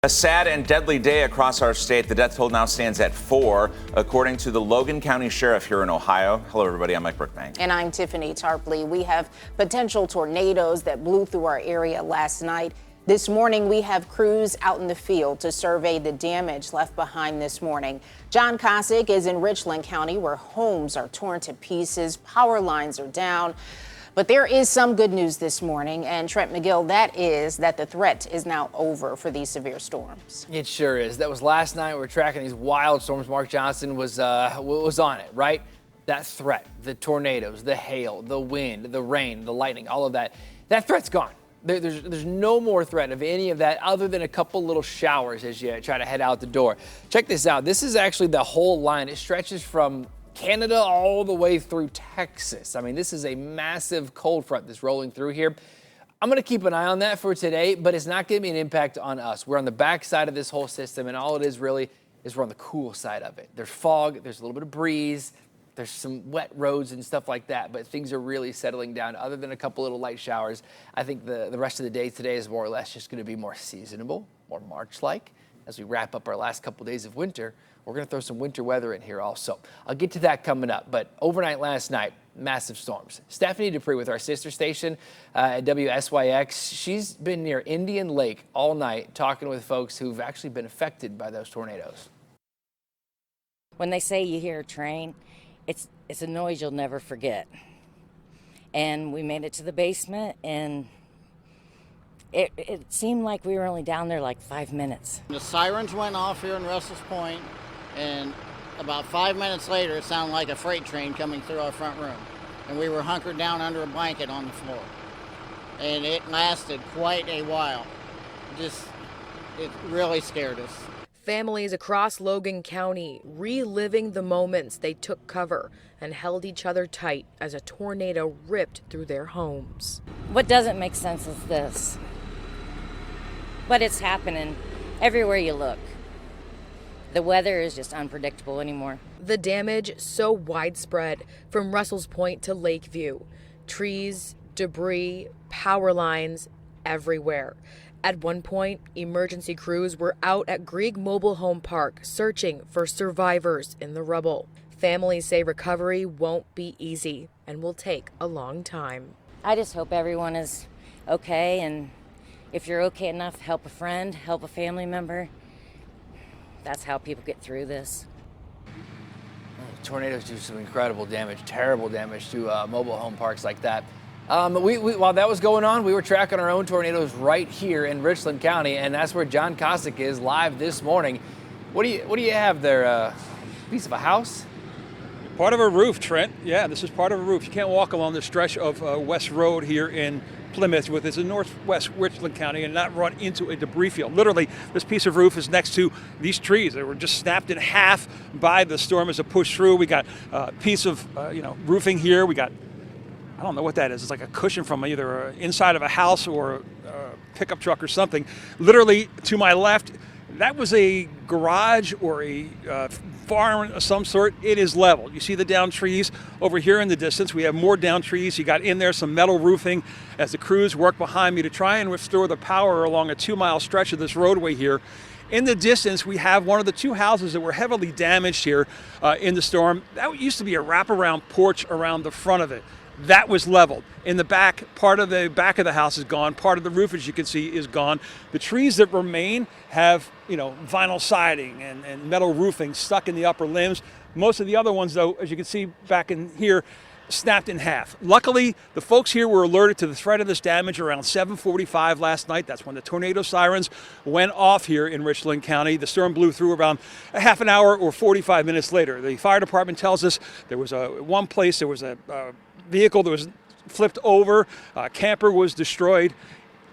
A sad and deadly day across our state. The death toll now stands at 4, according to the Logan County Sheriff here in Ohio. Hello, everybody. I'm Mike Brookbank. And I'm Tiffany Tarpley. We have potential tornadoes that blew through our area last night. This morning, we have crews out in the field to survey the damage left behind this morning. John Kosick is in Richland County, where homes are torn to pieces, power lines are down. But there is some good news this morning, and Trent McGill, that is that the threat is now over for these severe storms. It sure is. That was last night. We were tracking these wild storms. Mark Johnson was on it, right? That threat, the tornadoes, the hail, the wind, the rain, the lightning, all of that, that threat's gone. There's no more threat of any of that other than a couple little showers as you try to head out the door. Check this out. This is actually the whole line. It stretches from Canada all the way through Texas. I mean, this is a massive cold front that's rolling through here. I'm going to keep an eye on that for today, but it's not going to be an impact on us. We're on the back side of this whole system, and all it is really is we're on the cool side of it. There's fog, there's a little bit of breeze, there's some wet roads and stuff like that, but things are really settling down. Other than a couple little light showers, I think the rest of the day today is more or less just going to be more seasonable, more March-like. As we wrap up our last couple days of winter, we're going to throw some winter weather in here also. I'll get to that coming up, but overnight last night, massive storms. Stephanie Dupree with our sister station at WSYX. She's been near Indian Lake all night talking with folks who've actually been affected by those tornadoes. When they say you hear a train, it's a noise you'll never forget. And we made it to the basement, and it seemed like we were only down there like 5 minutes. The sirens went off here in Russell's Point, and about 5 minutes later, it sounded like a freight train coming through our front room. And we were hunkered down under a blanket on the floor. And it lasted quite a while. It really scared us. Families across Logan County reliving the moments they took cover and held each other tight as a tornado ripped through their homes. What doesn't make sense is this, but it's happening everywhere you look. The weather is just unpredictable anymore. The damage so widespread from Russell's Point to Lakeview. Trees, debris, power lines everywhere. At one point, emergency crews were out at Grieg Mobile Home Park searching for survivors in the rubble. Families say recovery won't be easy and will take a long time. I just hope everyone is okay, and if you're okay enough, help a friend, help a family member. That's how people get through this. Tornadoes do some incredible damage, terrible damage to mobile home parks like that. While that was going on, we were tracking our own tornadoes right here in Richland County, and that's where John Kosick is live this morning. What do you have there? A piece of a house? Part of a roof, Trent. Yeah, this is part of a roof. You can't walk along the stretch of West Road here in Plymouth, with it's in northwest Richland County, and not run into a debris field. Literally, this piece of roof is next to these trees that were just snapped in half by the storm as it pushed through. We got a piece of roofing here. We got, I don't know what that is. It's like a cushion from either inside of a house or a pickup truck or something. Literally to my left, that was a garage or a farm of some sort. It is leveled. You see the downed trees over here in the distance. We have more downed trees. You got in there some metal roofing as the crews work behind me to try and restore the power along a 2-mile stretch of this roadway here. In the distance, we have one of the 2 houses that were heavily damaged here in the storm. That used to be a wraparound porch around the front of it. That was leveled. In the back, part of the back of the house is gone. Part of the roof, as you can see, is gone. The trees that remain have, vinyl siding and metal roofing stuck in the upper limbs. Most of the other ones, though, as you can see back in here, snapped in half. Luckily, the folks here were alerted to the threat of this damage around 7:45 last night. That's when the tornado sirens went off here in Richland County. The storm blew through around a half an hour or 45 minutes later. The fire department tells us there was one place, there was a vehicle that was flipped over, camper was destroyed.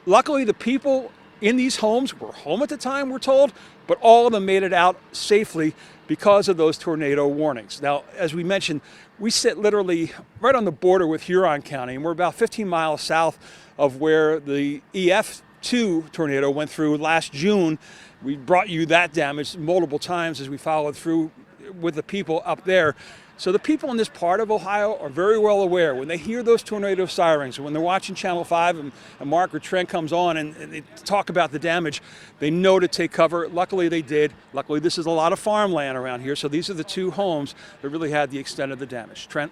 Luckily, the people in these homes were home at the time, we're told, but all of them made it out safely because of those tornado warnings. Now, as we mentioned, we sit literally right on the border with Huron County, and we're about 15 miles south of where the EF2 tornado went through last June. We brought you that damage multiple times as we followed through with the people up there. So the people in this part of Ohio are very well aware when they hear those tornado sirens, or when they're watching Channel 5 and Mark or Trent comes on and they talk about the damage, they know to take cover. Luckily they did. Luckily this is a lot of farmland around here, so these are the two homes that really had the extent of the damage. Trent?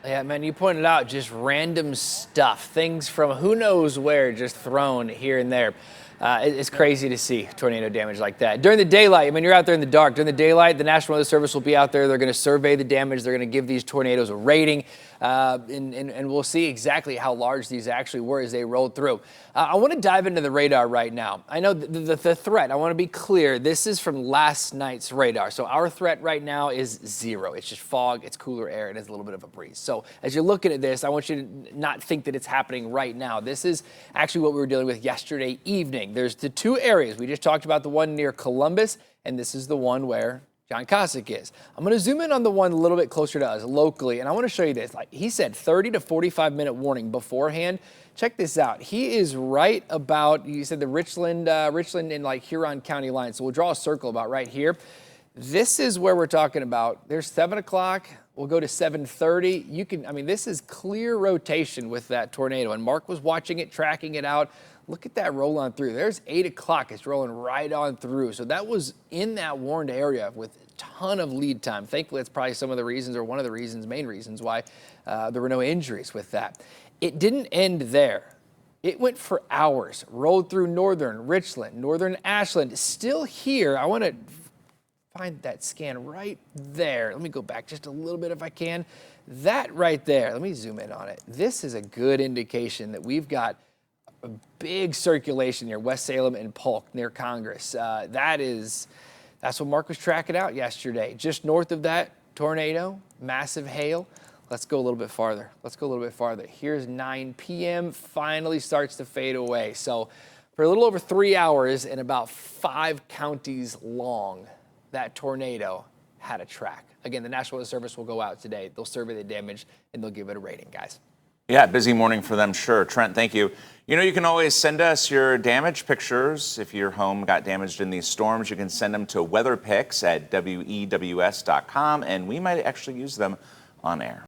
Yeah, man, you pointed out just random stuff, things from who knows where just thrown here and there. It's crazy to see tornado damage like that. During the daylight, I mean, you're out there in the dark. During the daylight, the National Weather Service will be out there. They're going to survey the damage. They're going to give these tornadoes a rating, and we'll see exactly how large these actually were as they rolled through. I want to dive into the radar right now. I know the threat, I want to be clear, this is from last night's radar. So our threat right now is 0. It's just fog, it's cooler air, and it's a little bit of a breeze. So as you're looking at this, I want you to not think that it's happening right now. This is actually what we were dealing with yesterday evening. There's the two areas. We just talked about the one near Columbus, and this is the one where John Cossack is. I'm going to zoom in on the one a little bit closer to us locally, and I want to show you this. Like he said, 30 to 45-minute warning beforehand. Check this out. He is right about, you said the Richland and like Huron County line. So we'll draw a circle about right here. This is where we're talking about. There's 7 o'clock. We'll go to 7:30. You can, I mean, this is clear rotation with that tornado, and Mark was watching it, tracking it out. Look at that roll on through. There's 8 o'clock. It's rolling right on through. So that was in that warned area with a ton of lead time. Thankfully, that's probably some of the reasons, or one of the reasons, main reasons why there were no injuries with that. It didn't end there. It went for hours, rolled through northern Richland, northern Ashland, still here. I want to find that scan right there. Let me go back just a little bit if I can. That right there, let me zoom in on it. This is a good indication that we've got a big circulation near West Salem and Polk near Congress. That's what Mark was tracking out yesterday. Just north of that tornado, massive hail. Let's go a little bit farther. Here's 9 p.m. Finally starts to fade away. So for a little over 3 hours and about 5 counties long, that tornado had a track. Again, the National Weather Service will go out today. They'll survey the damage and they'll give it a rating, guys. Yeah, busy morning for them, sure. Trent, thank you. You know, you can always send us your damage pictures. If your home got damaged in these storms, you can send them to weatherpics@wews.com, and we might actually use them on air.